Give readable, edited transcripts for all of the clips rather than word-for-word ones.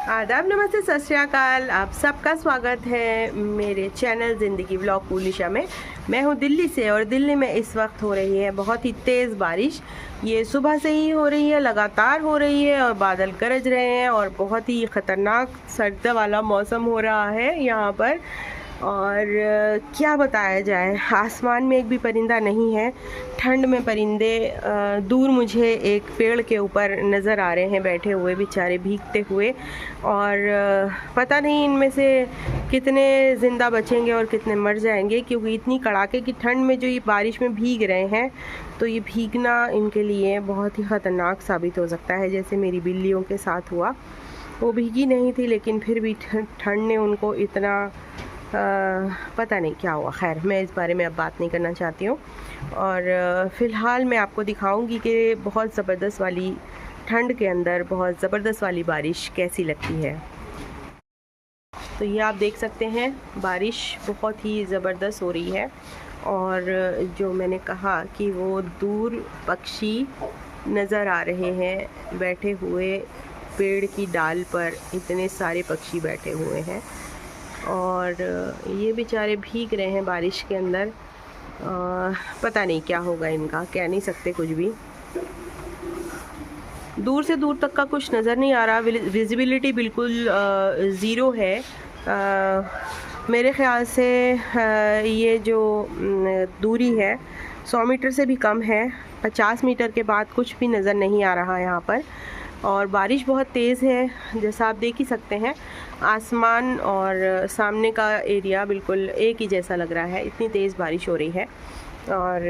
आदाब, नमस्ते, सत श्री अकाल। आप सबका स्वागत है मेरे चैनल ज़िंदगी व्लॉग पूलिशा में। मैं हूँ दिल्ली से और दिल्ली में इस वक्त हो रही है बहुत ही तेज़ बारिश। ये सुबह से ही हो रही है, लगातार हो रही है और बादल गरज रहे हैं और बहुत ही ख़तरनाक सर्द वाला मौसम हो रहा है यहाँ पर। और क्या बताया जाए, आसमान में एक भी परिंदा नहीं है। ठंड में परिंदे दूर मुझे एक पेड़ के ऊपर नज़र आ रहे हैं बैठे हुए, बेचारे भीगते हुए। और पता नहीं इनमें से कितने ज़िंदा बचेंगे और कितने मर जाएंगे, क्योंकि इतनी कड़ाके की ठंड में जो ये बारिश में भीग रहे हैं तो ये भीगना इनके लिए बहुत ही ख़तरनाक साबित हो सकता है। जैसे मेरी बिल्लियों के साथ हुआ, वो भीगी नहीं थी लेकिन फिर भी ठंड ने उनको इतना पता नहीं क्या हुआ। खैर, मैं इस बारे में अब बात नहीं करना चाहती हूँ। और फ़िलहाल मैं आपको दिखाऊंगी कि बहुत ज़बरदस्त वाली ठंड के अंदर बहुत ज़बरदस्त वाली बारिश कैसी लगती है। तो ये आप देख सकते हैं, बारिश बहुत ही ज़बरदस्त हो रही है। और जो मैंने कहा कि वो दूर पक्षी नज़र आ रहे हैं बैठे हुए, पेड़ की डाल पर इतने सारे पक्षी बैठे हुए हैं और ये बेचारे भीग रहे हैं बारिश के अंदर। पता नहीं क्या होगा इनका, कह नहीं सकते कुछ भी। दूर से दूर तक का कुछ नज़र नहीं आ रहा, विजिबिलिटी बिल्कुल ज़ीरो है। मेरे ख़्याल से ये जो दूरी है 100 मीटर से भी कम है। 50 मीटर के बाद कुछ भी नज़र नहीं आ रहा यहाँ पर। और बारिश बहुत तेज़ है, जैसा आप देख ही सकते हैं। आसमान और सामने का एरिया बिल्कुल एक ही जैसा लग रहा है, इतनी तेज़ बारिश हो रही है। और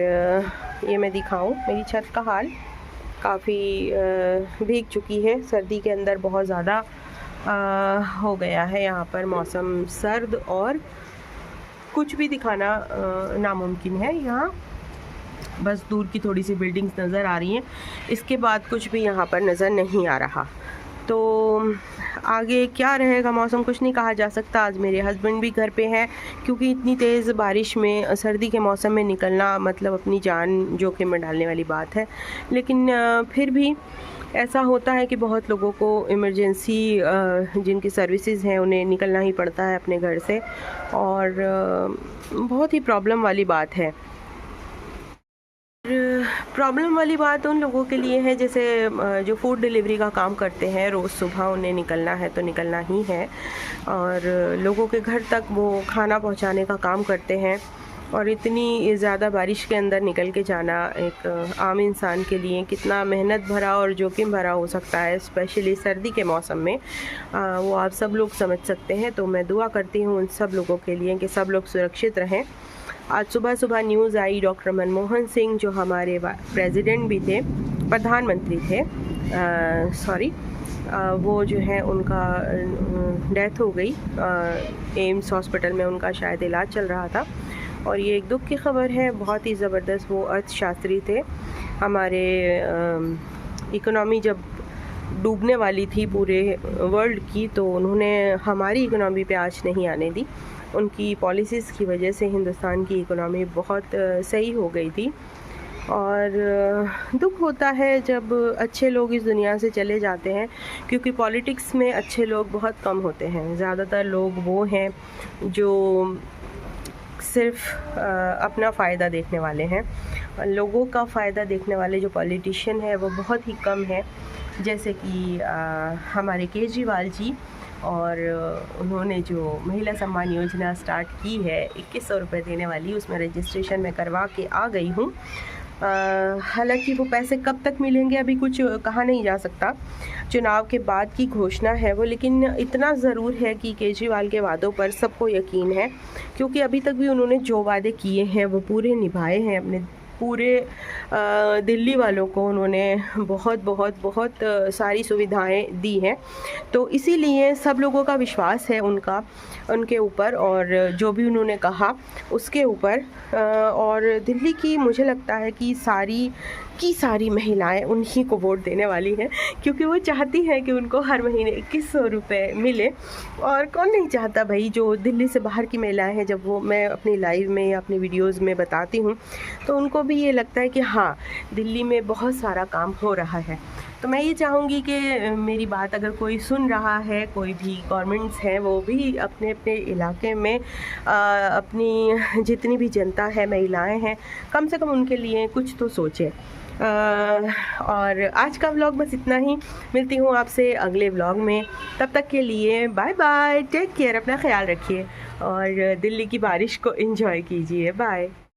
ये मैं दिखाऊं, मेरी छत का हाल काफ़ी भीग चुकी है। सर्दी के अंदर बहुत ज़्यादा हो गया है यहाँ पर मौसम सर्द, और कुछ भी दिखाना नामुमकिन है। यहाँ बस दूर की थोड़ी सी बिल्डिंग्स नज़र आ रही हैं, इसके बाद कुछ भी यहाँ पर नज़र नहीं आ रहा। तो आगे क्या रहेगा मौसम कुछ नहीं कहा जा सकता। आज मेरे हस्बैंड भी घर पे हैं, क्योंकि इतनी तेज़ बारिश में सर्दी के मौसम में निकलना मतलब अपनी जान जोखिम में डालने वाली बात है। लेकिन फिर भी ऐसा होता है कि बहुत लोगों को इमरजेंसी जिनकी सर्विसेज हैं उन्हें निकलना ही पड़ता है अपने घर से, और बहुत ही प्रॉब्लम वाली बात है। प्रॉब्लम वाली बात उन लोगों के लिए है जैसे जो फूड डिलीवरी का काम करते हैं, रोज़ सुबह उन्हें निकलना है तो निकलना ही है, और लोगों के घर तक वो खाना पहुंचाने का काम करते हैं। और इतनी ज़्यादा बारिश के अंदर निकल के जाना एक आम इंसान के लिए कितना मेहनत भरा और जोखिम भरा हो सकता है, स्पेशली सर्दी के मौसम में। वो आप सब लोग समझ सकते हैं। तो मैं दुआ करती हूँ उन सब लोगों के लिए कि सब लोग सुरक्षित रहें। आज सुबह सुबह न्यूज़ आई, डॉक्टर मनमोहन सिंह जो हमारे प्रेसिडेंट भी थे, प्रधानमंत्री थे, वो जो है उनका डेथ हो गई। एम्स हॉस्पिटल में उनका शायद इलाज चल रहा था। और ये एक दुख की खबर है, बहुत ही ज़बरदस्त। वो अर्थशास्त्री थे हमारे। इकोनॉमी जब डूबने वाली थी पूरे वर्ल्ड की, तो उन्होंने हमारी इकोनॉमी पे आँच नहीं आने दी। उनकी पॉलिसीज़ की वजह से हिंदुस्तान की इकोनॉमी बहुत सही हो गई थी। और दुख होता है जब अच्छे लोग इस दुनिया से चले जाते हैं, क्योंकि पॉलिटिक्स में अच्छे लोग बहुत कम होते हैं। ज़्यादातर लोग वो हैं जो सिर्फ अपना फ़ायदा देखने वाले हैं। लोगों का फ़ायदा देखने वाले जो पॉलिटिशियन हैं वो बहुत ही कम है। जैसे कि हमारे केजरीवाल जी, और उन्होंने जो महिला सम्मान योजना स्टार्ट की है 2100 रुपये देने वाली, उसमें रजिस्ट्रेशन मैं करवा के आ गई हूँ। हालांकि वो पैसे कब तक मिलेंगे अभी कुछ कहा नहीं जा सकता, चुनाव के बाद की घोषणा है वो। लेकिन इतना ज़रूर है कि केजरीवाल के वादों पर सबको यकीन है, क्योंकि अभी तक भी उन्होंने जो वादे किए हैं वो पूरे निभाए हैं। अपने पूरे दिल्ली वालों को उन्होंने बहुत बहुत बहुत सारी सुविधाएं दी हैं। तो इसीलिए सब लोगों का विश्वास है उनके ऊपर, और जो भी उन्होंने कहा उसके ऊपर। और दिल्ली की मुझे लगता है कि सारी महिलाएं उन्हीं को वोट देने वाली हैं, क्योंकि वो चाहती हैं कि उनको हर महीने 2100 रुपये मिले। और कौन नहीं चाहता भाई, जो दिल्ली से बाहर की महिलाएं हैं, जब वो मैं अपनी लाइव में या अपनी वीडियोस में बताती हूँ तो उनको भी ये लगता है कि हाँ, दिल्ली में बहुत सारा काम हो रहा है। तो मैं ये चाहूँगी कि मेरी बात अगर कोई सुन रहा है, कोई भी गवर्नमेंट्स हैं, वो भी अपने अपने इलाके में अपनी जितनी भी जनता है, महिलाएं हैं, कम से कम उनके लिए कुछ तो सोचें। और आज का व्लॉग बस इतना ही। मिलती हूँ आपसे अगले व्लॉग में। तब तक के लिए बाय बाय, टेक केयर, अपना ख्याल रखिए और दिल्ली की बारिश को एंजॉय कीजिए। बाय।